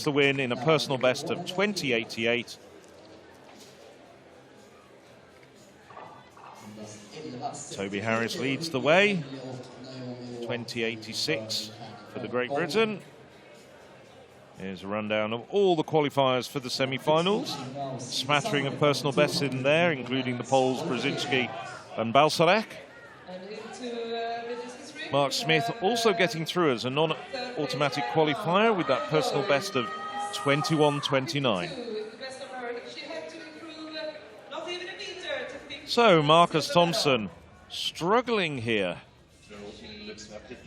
the win in a personal best of 20.88. Toby Harris leads the way, 20.86 for the Great Britain. Here's a rundown of all the qualifiers for the semi-finals. Smattering of personal bests in there, including the Poles Brzezinski and Balcerek. Mark Smith also getting through as a non-automatic qualifier with that personal best of 21.29. So Marcus Thompson struggling here.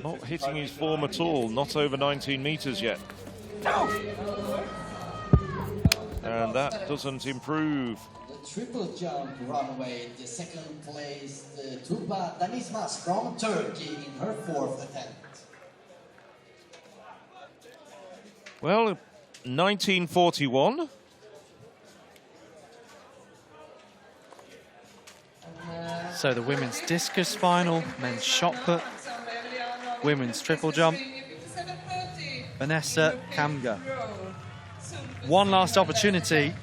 Not hitting his form at all, not over 19 meters yet. And that doesn't improve. Triple jump runway, the second place, Tuba Danismas from Turkey in her 4th attempt. Well, 1941. So the women's discus final, men's shot put, women's triple jump. Vanessa Kamga. One last opportunity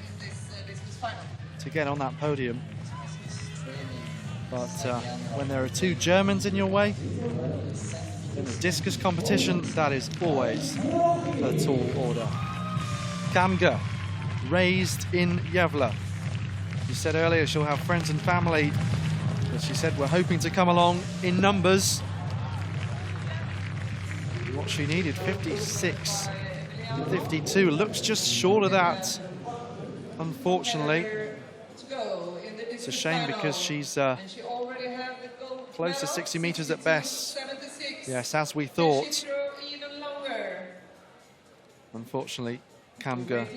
to get on that podium. But when there are two Germans in your way, in the discus competition, that is always a tall order. Kamga, raised in Gavle. You said earlier she'll have friends and family, but she said we're hoping to come along in numbers. What she needed, 56, 52, looks just short of that, unfortunately. It's a shame because she's close to 60 meters at best. Yes, as we thought. Unfortunately, Kamga,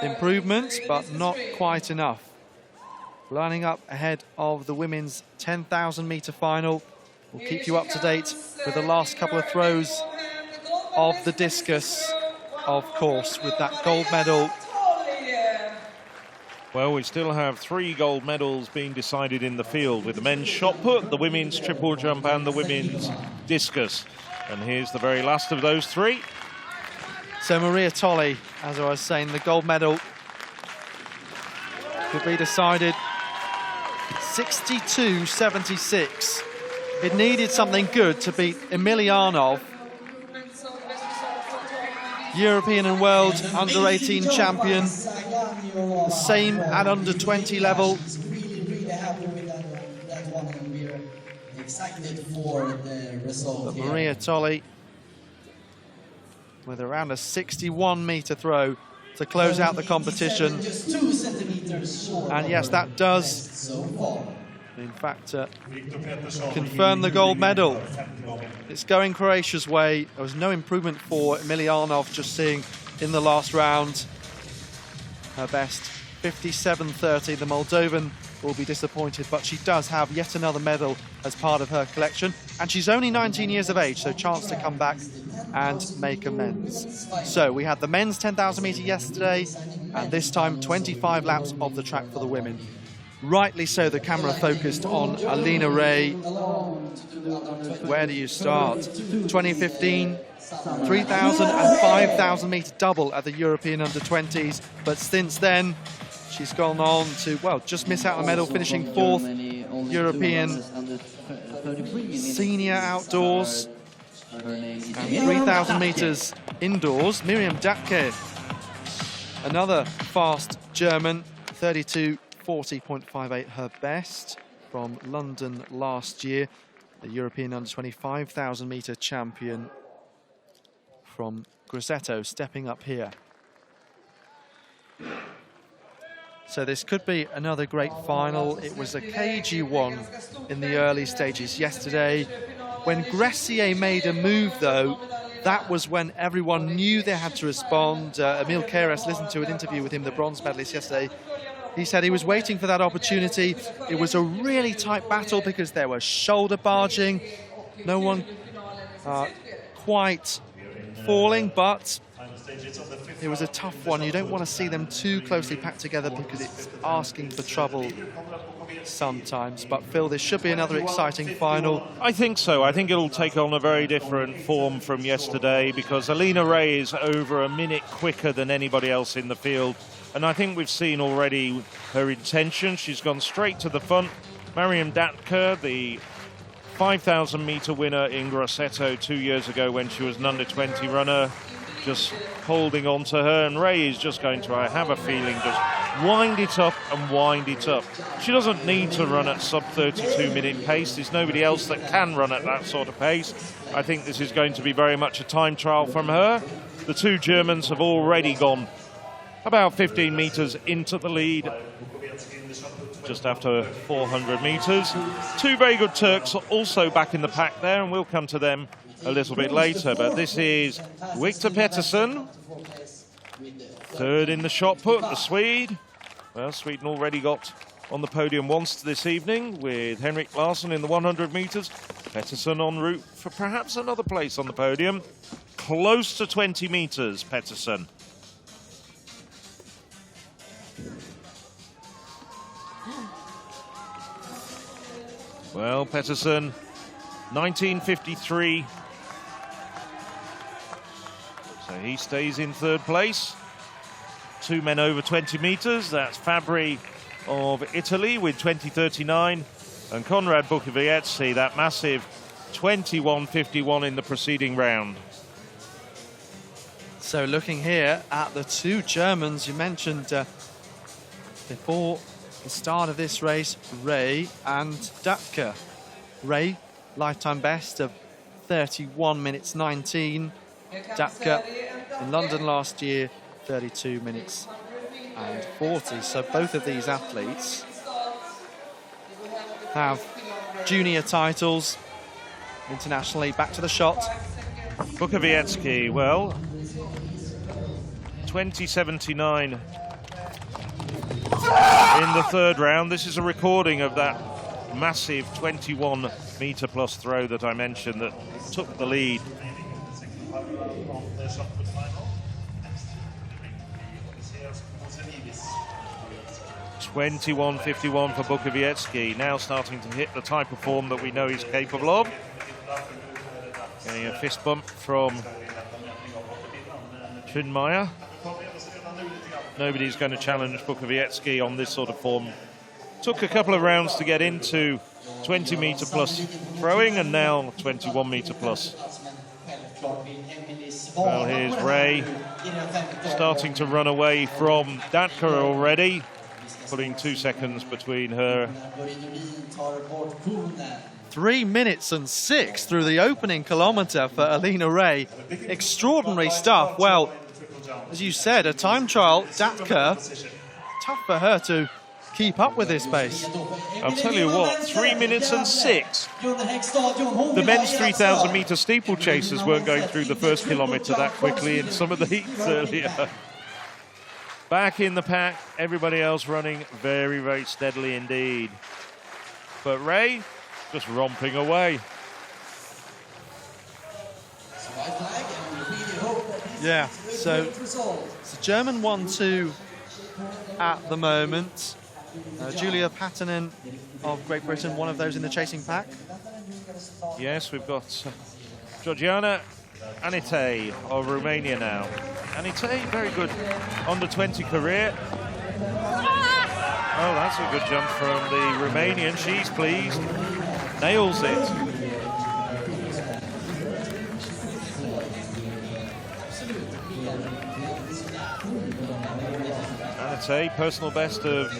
improvements, but not quite enough. Lining up ahead of the women's 10,000 meter final. We'll keep you up to date with the last couple of throws of the discus, of course, with that gold medal. Well, we still have 3 gold medals being decided in the field with the men's shot put, the women's triple jump and the women's discus. And here's the very last of those 3. So Maria Tolley, as I was saying, the gold medal could be decided 62.76. It needed something good to beat Emilianov, European and world under-18 champion, the same at under-20 level. But Maria Tolley with around a 61-meter throw to close out the competition. And yes, that does, in fact, confirm the gold medal. It's going Croatia's way. There was no improvement for Emilianov, just seeing in the last round. Her best, 57.30. The Moldovan will be disappointed, but she does have yet another medal as part of her collection. And she's only 19 years of age, so chance to come back and make amends. So we had the men's 10,000 meter yesterday, and this time 25 laps of the track for the women. Rightly so, the camera focused on Alina Ray. Where do you start? 2015, 3,000 and 5,000 meter double at the European under-20s. But since then, she's gone on to, well, just miss out on a medal, finishing 4th European senior outdoors. And 3,000 meters indoors. Miriam Datke, another fast German, 32.40.58 her best from London last year. The European under-20 5,000 meter champion from Grosseto stepping up here. So this could be another great final. It was a cagey one in the early stages yesterday. When Gressier made a move, though, that was when everyone knew they had to respond. Emil Keres listened to an interview with him, the bronze medalist, yesterday. He said he was waiting for that opportunity. It was a really tight battle because there was shoulder barging. No one quite falling, but It was a tough one. You don't want to see them too closely packed together because it's asking for trouble sometimes. But Phil, this should be another exciting final. I think so. I think it'll take on a very different form from yesterday because Alina Ray is over a minute quicker than anybody else in the field. And I think we've seen already her intention. She's gone straight to the front. Mariam Datka, the 5,000 metre winner in Grosseto 2 years ago when she was an under-20 runner, just holding on to her. And Ray is just going to, I have a feeling, just wind it up and wind it up. She doesn't need to run at sub-32 minute pace. There's nobody else that can run at that sort of pace. I think this is going to be very much a time trial from her. The two Germans have already gone about 15 metres into the lead, just after 400 metres. Two very good Turks are also back in the pack there, and we'll come to them a little bit later. But this is Victor Pettersson, third in the shot put, the Swede. Well, Sweden already got on the podium once this evening with Henrik Larsson in the 100 metres. Pettersson en route for perhaps another place on the podium. Close to 20 metres, Pettersson. Well, Pettersson, 1953. So he stays in third place. Two men over 20 metres. That's Fabri of Italy with 20:39. And Konrad Bukowiecki, that massive 21:51 in the preceding round. So looking here at the two Germans you mentioned before the start of this race, Ray and Datka. Ray, lifetime best of 31 minutes 19. Datka in London last year, 32 minutes and 40. So both of these athletes have junior titles internationally. Back to the shot. Bukowiecki, well, 20:79 in the third round. This is a recording of that massive 21 metre plus throw that I mentioned that took the lead. $21.51 for Bukowiecki, now starting to hit the type of form that we know he's capable of. Getting a fist bump from Schönmeier. Nobody's going to challenge Bukowiecki on this sort of form. Took a couple of rounds to get into 20 metre plus throwing and now 21 metre plus. Well, here's Ray starting to run away from Datka already, putting 2 seconds between her. 3 minutes and 6 through the opening kilometre for Alina Ray. Extraordinary stuff. Well, as you said, a time trial, Datka, tough for her to keep up with this pace. I'll tell you what, 3 minutes and 6. The men's 3,000 metre steeplechasers weren't going through the first kilometre that quickly in some of the heats earlier. Back in the pack, everybody else running very, very steadily indeed. But Ray just romping away. Yeah, so it's a German 1-2 at the moment. Julia Patinen of Great Britain, one of those in the chasing pack. Yes, we've got Georgiana Anite of Romania now. Anite, very good under-20 career. Oh, that's a good jump from the Romanian. She's pleased. Nails it. Anite, personal best of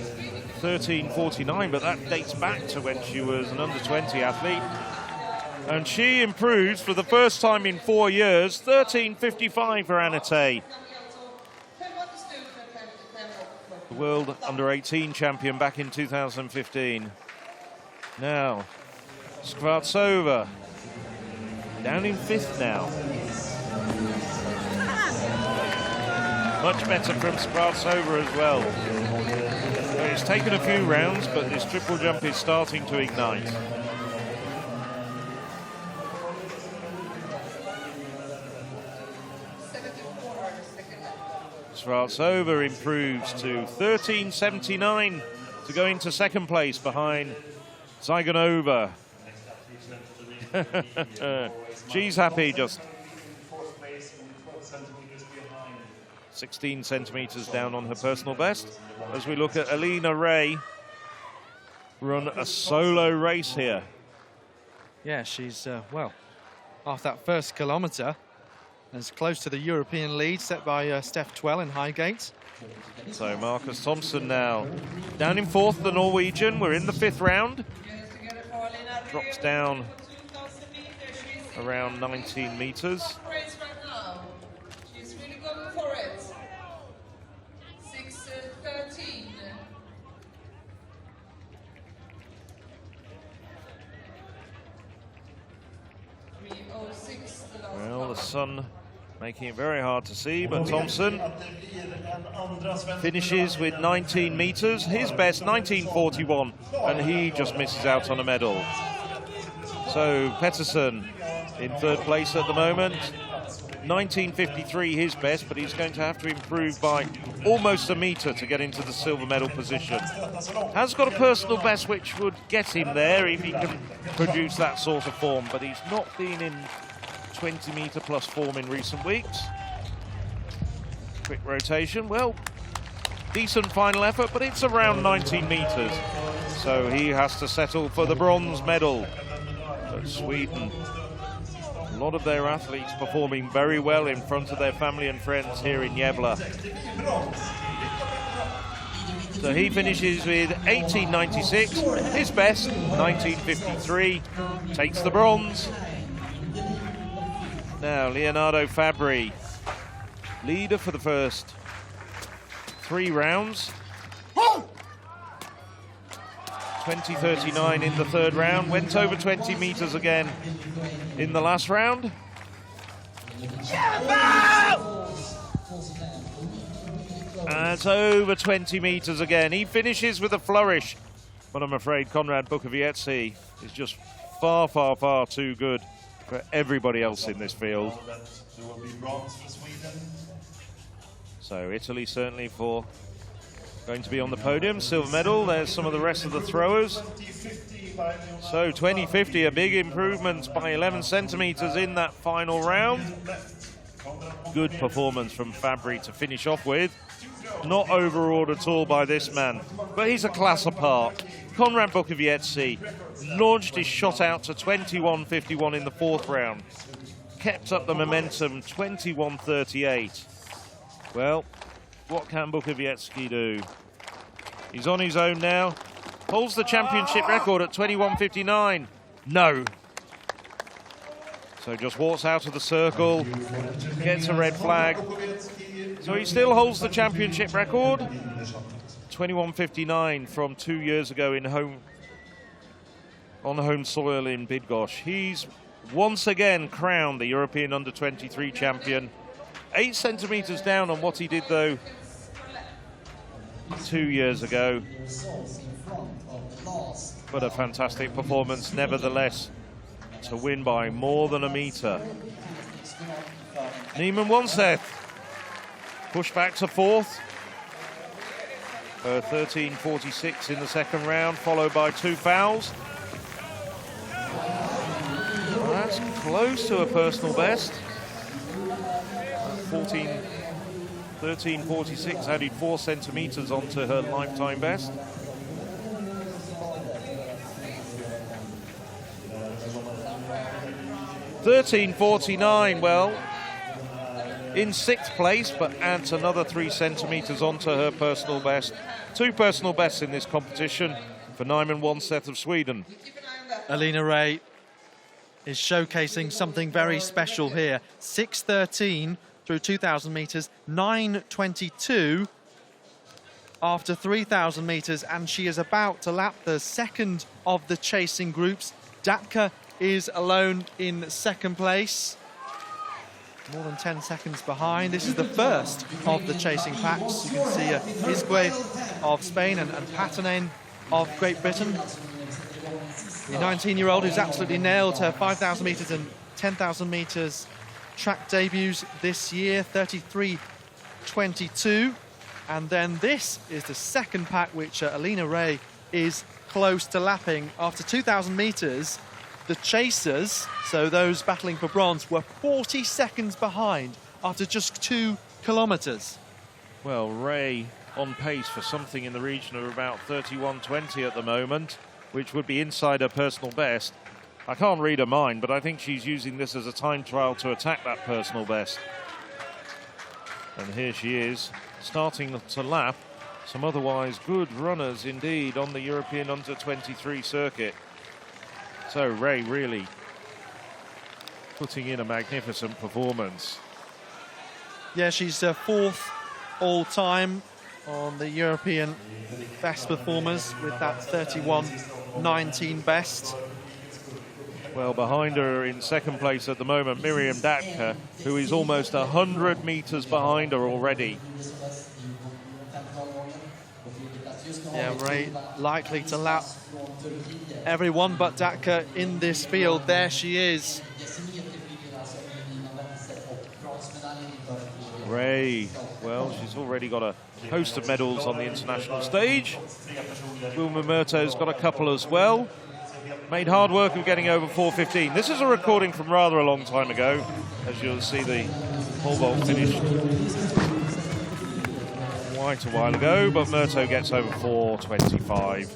13:49, but that dates back to when she was an under-20 athlete. And she improves for the first time in 4 years, 13:55 for Anite. The world under-18 champion back in 2015. Now, Skvartsova down in 5th now. Much better from Skvartsova as well. So it's taken a few rounds, but this triple jump is starting to ignite. Schwarzova improves to 13.79 to go into second place behind Zyganova. She's happy, just 16 centimeters down on her personal best. As we look at Alina Ray run a solo race here. Yeah, she's, well, after that first kilometre, as close to the European lead set by Steph Twell in Highgate. So Marcus Thompson now down in fourth, the Norwegian. We're in the fifth round. Drops down around 19 meters. She's really going for it. 6:13. Well, the sun making it very hard to see, but Thompson finishes with 19 meters. His best, 19.41, and he just misses out on a medal. So Pettersson in third place at the moment. 19.53 his best, but he's going to have to improve by almost a meter to get into the silver medal position. Has got a personal best which would get him there if he can produce that sort of form, but he's not been in 20-meter plus form in recent weeks. Quick rotation, well, decent final effort, but it's around 19 meters. So he has to settle for the bronze medal. But Sweden, a lot of their athletes performing very well in front of their family and friends here in Gavle. So he finishes with 18.96, his best, 19.53, takes the bronze. Now, Leonardo Fabri, leader for the first 3 rounds. 20.39 in the third round, went over 20 meters again in the last round. And it's over 20 meters again. He finishes with a flourish, but I'm afraid Konrad Bukowiecki is just far, far, far too good for everybody else in this field. So Italy certainly going to be on the podium. Silver medal, there's some of the rest of the throwers. So 20.50, a big improvement by 11 centimeters in that final round. Good performance from Fabri to finish off with. Not overawed at all by this man, but he's a class apart. Konrad Bukowiecki launched his shot out to 21.51 in the fourth round. Kept up the momentum, 21.38. Well, what can Bukowiecki do? He's on his own now. Holds the championship record at 21.59. No. So just walks out of the circle, gets a red flag. So he still holds the championship record. 21.59 from 2 years ago on home soil in Bydgoszcz. He's once again crowned the European Under-23 champion. 8 centimeters down on what he did, though, 2 years ago. But a fantastic performance, nevertheless, to win by more than a meter. Neiman Wonseth pushed back to fourth. 13.46 in the second round, followed by 2 fouls. Well, that's close to a personal best. 13.46 added 4 centimeters onto her lifetime best. $13.49, well, in 6th place, but adds another 3 centimeters onto her personal best. 2 personal bests in this competition for Neiman Wonseth of Sweden. Alina Ray is showcasing something very special here. 6.13 through 2,000 meters, 9.22 after 3,000 meters, and she is about to lap the second of the chasing groups. Datka is alone in second place, more than 10 seconds behind. This is the first of the chasing packs. You can see Isgue of Spain and Patanen of Great Britain. The 19-year-old who's absolutely nailed her 5,000 metres and 10,000 metres track debuts this year. 33.12 U22. And then this is the second pack, which Alina Ray is close to lapping. After 2,000 metres, the chasers, so those battling for bronze, were 40 seconds behind after just 2 kilometres. Well, Ray on pace for something in the region of about 31:20 at the moment, which would be inside her personal best. I can't read her mind, but I think she's using this as a time trial to attack that personal best. And here she is, starting to lap some otherwise good runners indeed on the European Under-23 circuit. So Ray really putting in a magnificent performance. Yeah, she's fourth all-time on the European best performers with that 31:19 best. Well, behind her in second place at the moment, Miriam Datka, who is almost 100 metres behind her already. Yeah, Ray likely to lap everyone but Datka in this field. There she is. Ray, well, she's already got a host of medals on the international stage. Wilma Murtaugh's got a couple as well. Made hard work of getting over 4:15. This is a recording from rather a long time ago, as you'll see the pole vault finished quite a while ago, but Murtaugh gets over 4:25.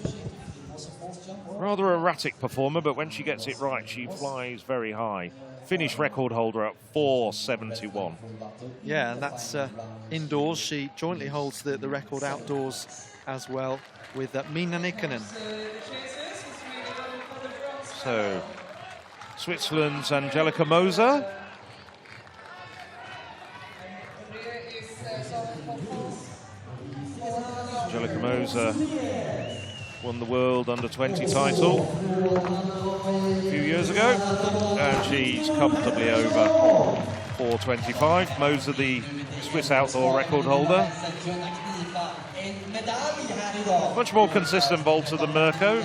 Rather erratic performer, but when she gets it right, she flies very high. Finnish record holder at 4:71. Yeah, and that's indoors. She jointly holds the record outdoors as well with Minna Nikkanen. So, Switzerland's Angelika Moser. Angelika Moser won the World Under-20 title a few years ago, and she's comfortably over 4:25. Moser, the Swiss outdoor record holder. Much more consistent vaulter than Mirko.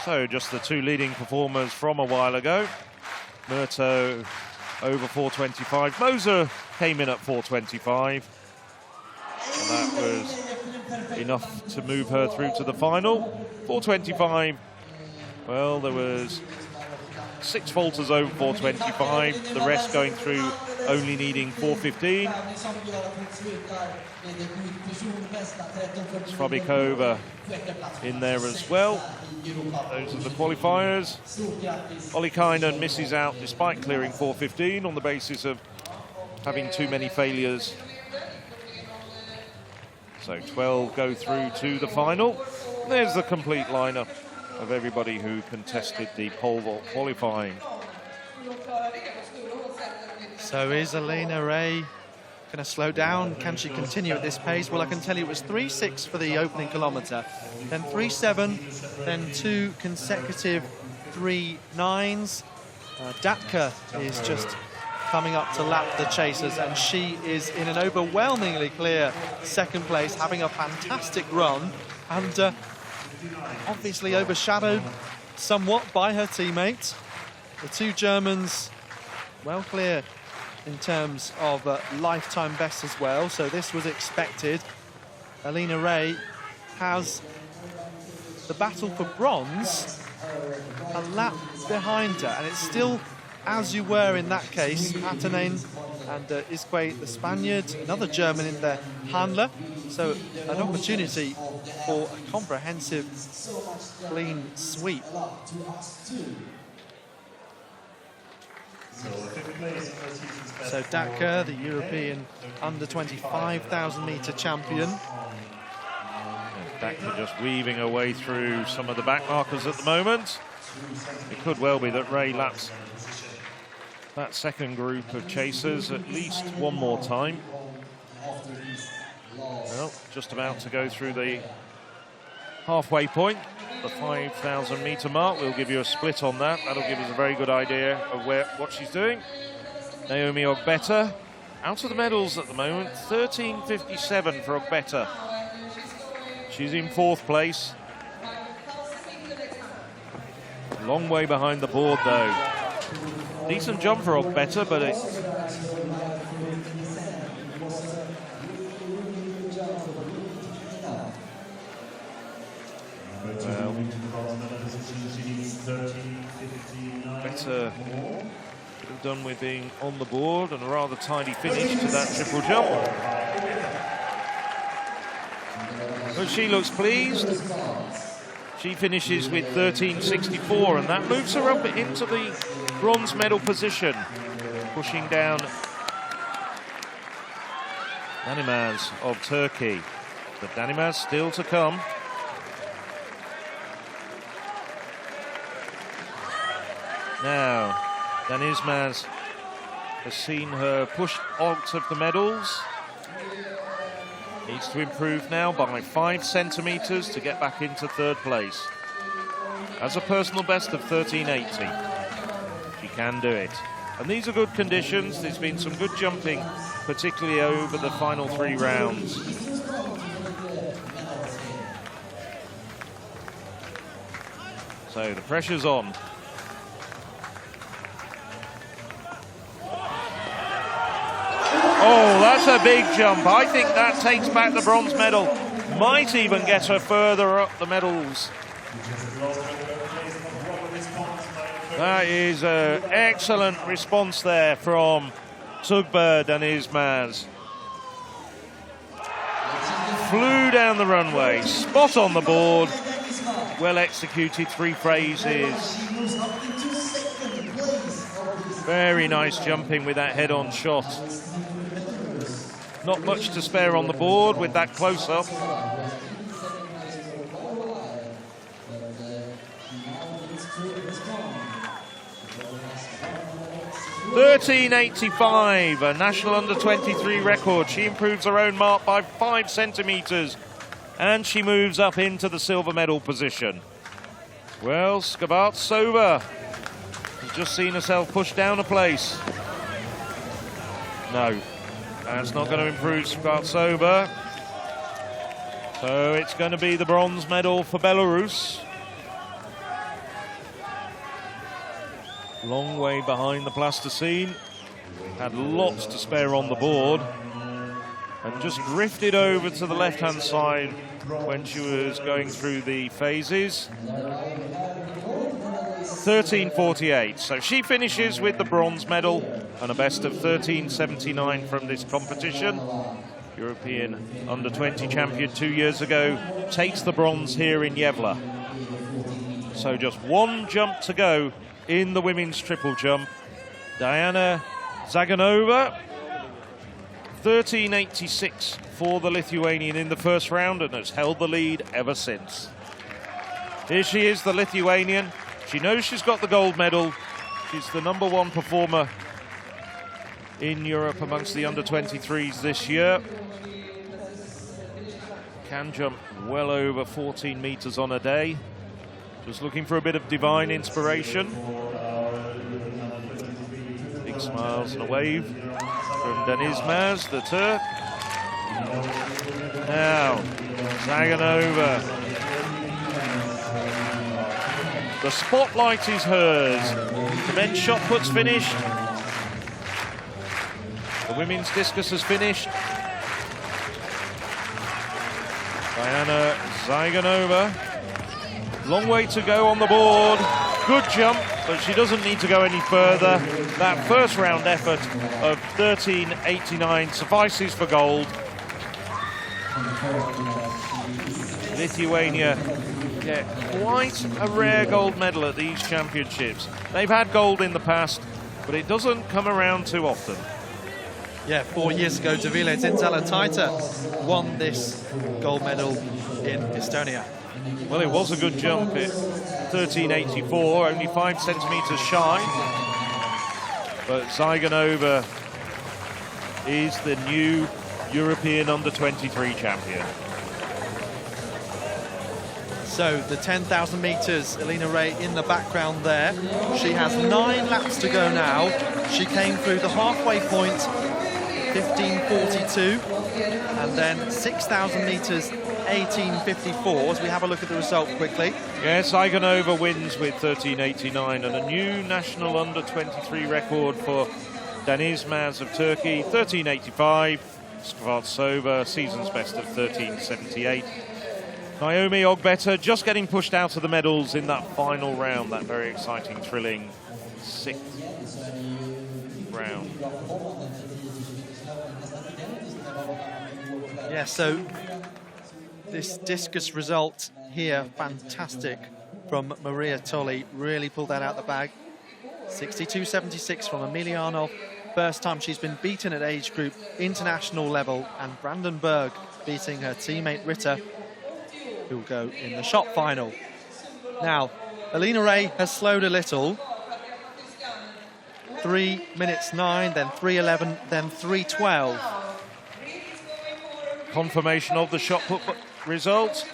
So just the two leading performers from a while ago. Murtaugh over 4:25. Moser came in at 4:25. And that was enough to move her through to the final. 4:25. Well, there was 6 vaulters over 4:25. The rest going through only needing 4:15. Svabikova in there as well. Those are the qualifiers. Ollikainen misses out despite clearing 4:15 on the basis of having too many failures. So 12 go through to the final. There's the complete lineup of everybody who contested the pole vault qualifying. So is Alina Ray going to slow down? Can she continue at this pace? Well, I can tell you it was 3:6 for the opening kilometre, then 3:7, then 2 consecutive 3:9s. Datka is just coming up to lap the chasers, and she is in an overwhelmingly clear second place, having a fantastic run, and obviously overshadowed somewhat by her teammates. The two Germans well clear in terms of lifetime best as well, so this was expected. Alina Ray has the battle for bronze a lap behind her, and it's still as you were in that case. Hatanen and Isque, the Spaniard, another German in there, Handler, so an opportunity for a comprehensive clean sweep. So Datka, the European under 25,000 metre champion. Datka just weaving her way through some of the back markers at the moment. It could well be that Ray laps that second group of chasers at least one more time. Well, just about to go through the halfway point, the 5,000 metre mark. We'll give you a split on that. That'll give us a very good idea of what she's doing. Naomi Ogbeta, out of the medals at the moment, 13:57 for Ogbeta. She's in 4th place. Long way behind the board, though. Decent jump for better, but it... Well, better could have done with being on the board, and a rather tidy finish to that triple jump. But she looks pleased. She finishes with 13.64, and that moves her up into the bronze medal position, pushing down Danimaz of Turkey. But Danimaz still to come. Now, Danimaz has seen her pushed out of the medals. Needs to improve now by 5 centimetres to get back into third place. As a personal best of 13.80. She can do it. And these are good conditions. There's been some good jumping, particularly over the final 3 rounds. So the pressure's on. Oh, that's a big jump. I think that takes back the bronze medal. Might even get her further up the medals. That is an excellent response there from Tugba Danimaz. Flew down the runway, spot on the board. Well executed 3 phrases. Very nice jumping with that head-on shot. Not much to spare on the board with that close-up. 13.85, a national under-23 record. She improves her own mark by 5 centimetres, and she moves up into the silver medal position. Well, Skvartsova has just seen herself pushed down a place. No, that's not going to improve Skvartsova. So it's going to be the bronze medal for Belarus. Long way behind the plasticine. Had lots to spare on the board. And just drifted over to the left-hand side when she was going through the phases. 13.48. So she finishes with the bronze medal and a best of 13.79 from this competition. European under-20 champion 2 years ago takes the bronze here in Gavle. So just 1 jump to go in the women's triple jump. Diana Zaganova, 13.86 for the Lithuanian in the first round, and has held the lead ever since. Here she is, the Lithuanian. She knows she's got the gold medal. She's the #1 performer in Europe amongst the under-23s this year. Can jump well over 14 meters on a day. Just looking for a bit of divine inspiration. Big smiles and a wave from Danimaz, the Turk. Now, Zaganova. The spotlight is hers. The men's shot put's finished. The women's discus has finished. Diana Zaganova. Long way to go on the board. Good jump, but she doesn't need to go any further. That first round effort of 13.89 suffices for gold. Lithuania get quite a rare gold medal at these championships. They've had gold in the past, but it doesn't come around too often. Yeah, 4 years ago, Gavle Taita won this gold medal in Estonia. Well, it was a good jump at 13.84, only 5 centimetres shy. But Zaganova is the new European under-23 champion. So the 10,000 metres, Elina Ray in the background there. She has 9 laps to go now. She came through the halfway point, 15.42, and then 6,000 metres 13.54 as we have a look at the result quickly. Yes, Iganova wins with 13.89 and a new national under-23 record for Deniz Maz of Turkey, 13.85. Skvartsova, season's best of 13.78. Naomi Ogbetter just getting pushed out of the medals in that final round, that very exciting, thrilling sixth round. Yeah, so this discus result here, fantastic from Maria Tolley, really pulled that out the bag. 62.76 from Emelianov, first time she's been beaten at age group international level, and Brandenburg beating her teammate Ritter, who'll go in the shot final. Now, Alina Ray has slowed a little. 3 minutes 9, then 3:11, then 3:12. Confirmation of the shot put result.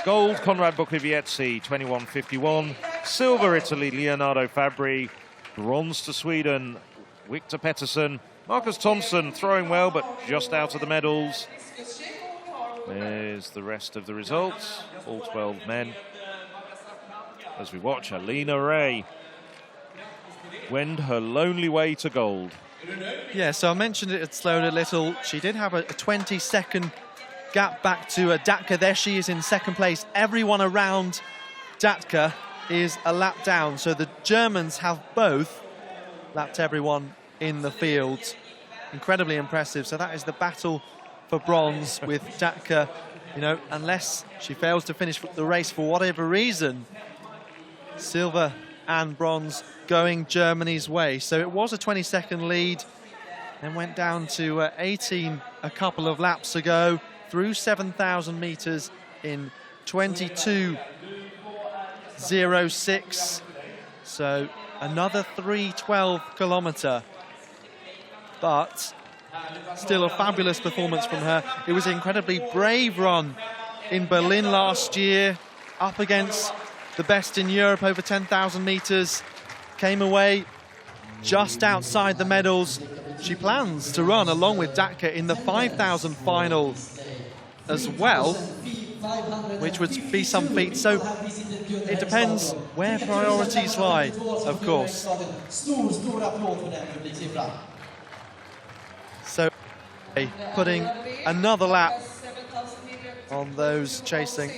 Gold, Konrad Bukovietsi, 21.51. Silver, Italy, Leonardo Fabri. Bronze to Sweden, Victor Pettersson. Marcus Thompson throwing well, but just out of the medals. There's the rest of the results, all 12 men. As we watch Alina Ray wend her lonely way to gold. Yeah, so I mentioned it had slowed a little. She did have a 20-second gap back to Datka. There she is in second place. Everyone around Datka is a lap down. So the Germans have both lapped everyone in the field. Incredibly impressive. So that is the battle for bronze with Datka. You know, unless she fails to finish the race for whatever reason, silver and bronze going Germany's way. So it was a 20-second lead, then went down to 18 a couple of laps ago, through 7,000 meters in 22.06. So another 3:12 kilometer, but still a fabulous performance from her. It was an incredibly brave run in Berlin last year, up against the best in Europe over 10,000 meters. Came away just outside the medals. She plans to run along with Datka in the 5,000 final as well, which would be some feat. So it depends where priorities lie, of course. So putting another lap on those chasing.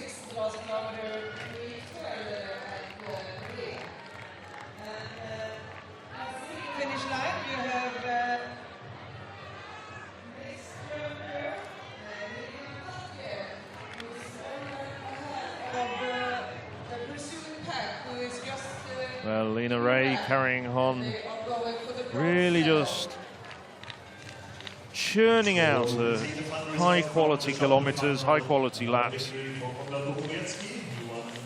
Well, Lena Ray carrying on, really just churning out high-quality kilometres, high-quality laps.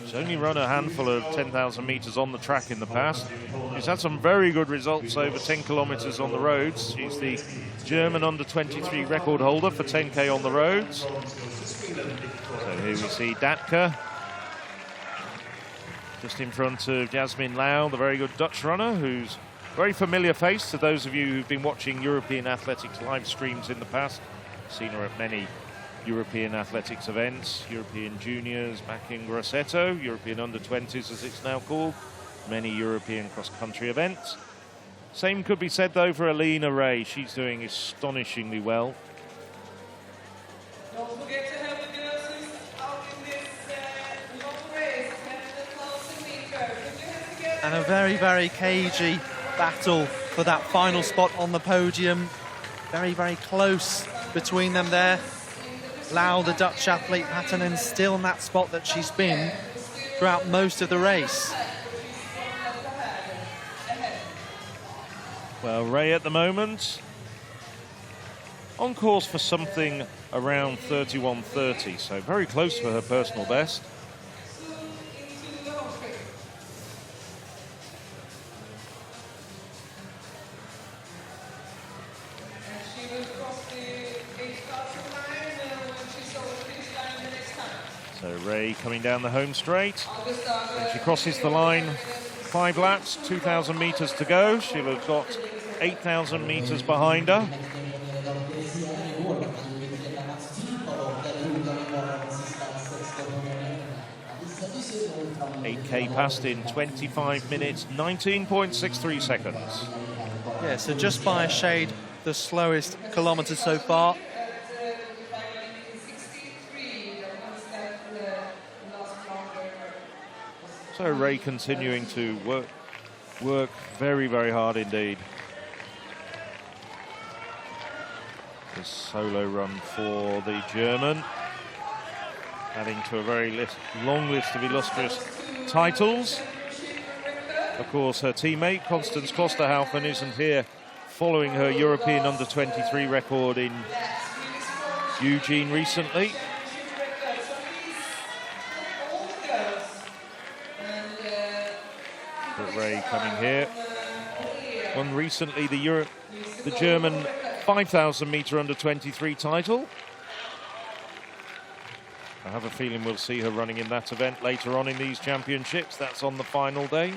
She's only run a handful of 10,000 metres on the track in the past. She's had some very good results over 10 kilometres on the roads. She's the German under-23 record holder for 10K on the roads. So here we see Datka, just in front of Jasmine Lau, the very good Dutch runner, who's a very familiar face to those of you who've been watching European athletics live streams in the past. Seen her at many European athletics events, European juniors back in Grosseto, European under-20s as it's now called, many European cross-country events. Same could be said though for Alina Ray. She's doing astonishingly well. Don't forget to have the girls who's out in this long race, 10,000 meters. And a very, very cagey battle for that final spot on the podium. Very, very close between them there. Lau, the Dutch athlete, Patanen, still in that spot that she's been throughout most of the race. Well, Ray at the moment on course for something around 31:30, so very close for her personal best. So Ray coming down the home straight. When she crosses the line, 5 laps, 2,000 metres to go. She'll have got 8,000 metres behind her. 8K passed in 25 minutes, 19.63 seconds. Yeah, so just by a shade, the slowest kilometre so far. So Ray continuing to work very, very hard indeed. This solo run for the German, adding to a very long list of illustrious titles. Of course, her teammate, Constance Klosterhalfen, isn't here following her European under-23 record in Eugene recently. But Ray coming here. Won recently the German 5,000 metre under-23 title. I have a feeling we'll see her running in that event later on in these championships. That's on the final day.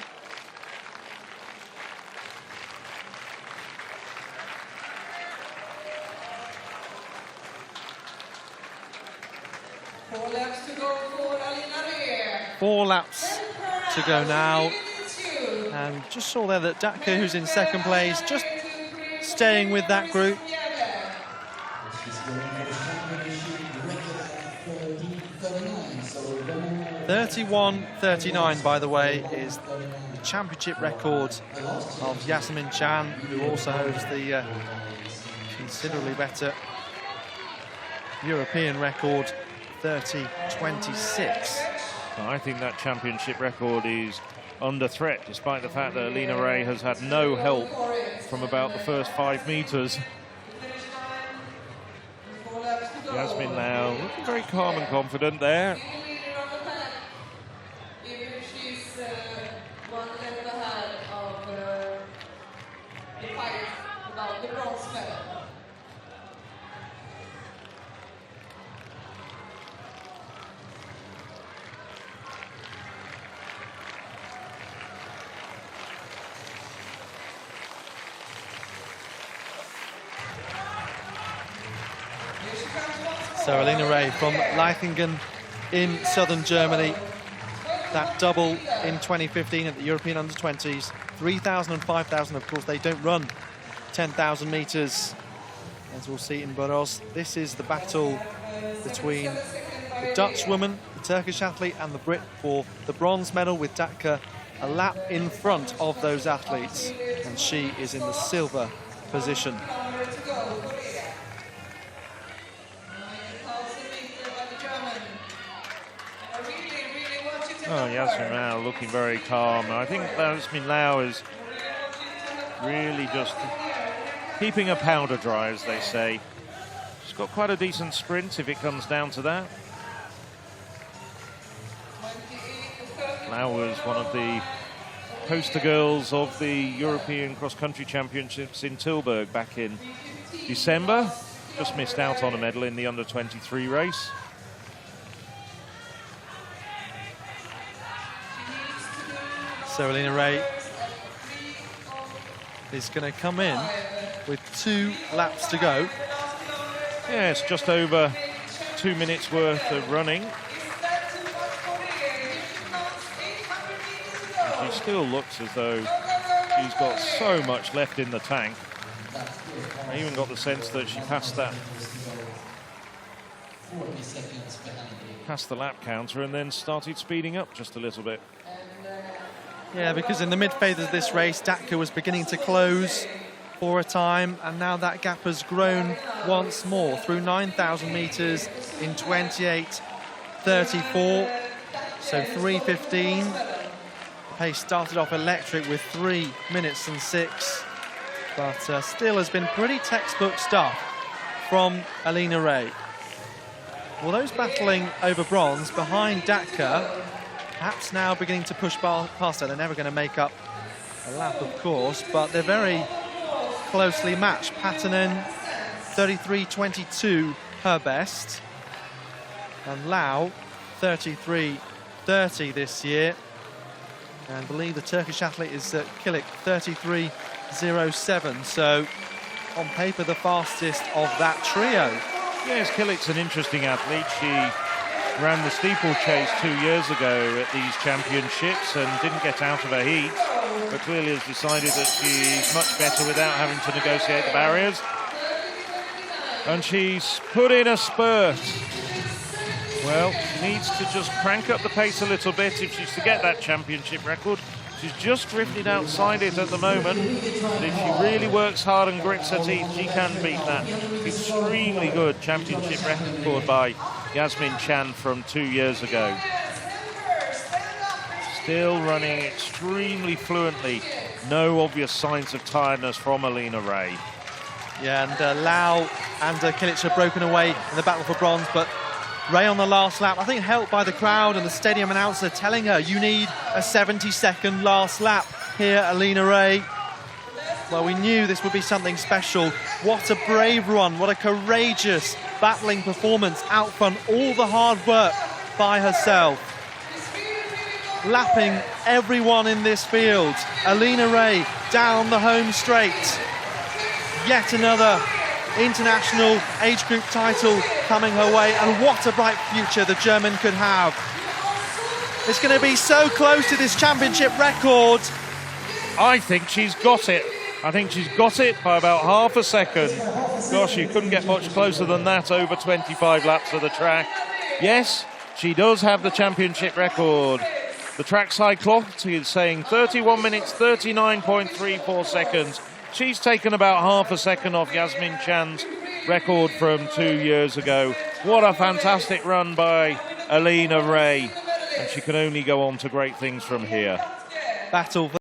Four laps to go now. And just saw there that Datka, who's in second place, just staying with that group. 31:39, by the way, is the championship record of Yasmin Chan, who also holds the considerably better European record, 30:26. I think that championship record is under threat, despite the fact that Alina Ray has had no help from about the first 5 metres. Yasmin now looking very calm and confident there. So Alina Ray from Leithingen in southern Germany. That double in 2015 at the European Under-20s. 3,000 and 5,000, of course, they don't run 10,000 metres, as we'll see in Burros. This is the battle between the Dutch woman, the Turkish athlete, and the Brit for the bronze medal, with Datka a lap in front of those athletes, and she is in the silver position. Oh, Yasmin Lau looking very calm. I think Yasmin Lau is really just keeping her powder dry, as they say. She's got quite a decent sprint if it comes down to that. Lau was one of the poster girls of the European Cross-Country Championships in Tilburg back in December. Just missed out on a medal in the under-23 race. So Alina Ray is going to come in with 2 laps to go. Yeah, it's just over 2 minutes worth of running. And she still looks as though she's got so much left in the tank. I even got the sense that she passed the lap counter and then started speeding up just a little bit. Yeah, because in the mid-phase of this race, Datka was beginning to close for a time, and now that gap has grown once more through 9,000 metres in 28:34, so 3:15. The pace started off electric with 3 minutes and 6, but still has been pretty textbook stuff from Alina Ray. Well, those battling over bronze behind Datka, perhaps now beginning to push past her. They're never going to make up a lap, of course, but they're very closely matched. Patanen, 33:22, her best. And Lau, 33:30 this year. And I believe the Turkish athlete is Kilik, 33:07. So, on paper, the fastest of that trio. Yes, Kilik's an interesting athlete. She ran the steeplechase 2 years ago at these championships and didn't get out of her heat, but clearly has decided that she's much better without having to negotiate the barriers. And she's put in a spurt. Well, she needs to just crank up the pace a little bit if she's to get that championship record. She's just drifted outside it at the moment, but if she really works hard and grits her teeth, she can beat that extremely good championship record by Yasmin Chan from 2 years ago. Still running extremely fluently. No obvious signs of tiredness from Alina Ray. Yeah, and Lau and Kilic have broken away in the battle for bronze, but Ray on the last lap, I think helped by the crowd and the stadium announcer telling her, you need a 70-second last lap here, Alina Ray. Well, we knew this would be something special. What a brave run, what a courageous battling performance out front, all the hard work by herself. Lapping everyone in this field. Alina Ray down the home straight. Yet another international age group title coming her way, and what a bright future the German could have. It's going to be so close to this championship record. I think she's got it. I think she's got it by about half a second. Gosh, you couldn't get much closer than that over 25 laps of the track. Yes, she does have the championship record. The trackside clock is saying 31 minutes, 39.34 seconds. She's taken about half a second off Yasmin Chan's record from 2 years ago. What a fantastic run by Alina Ray. And she can only go on to great things from here. Battle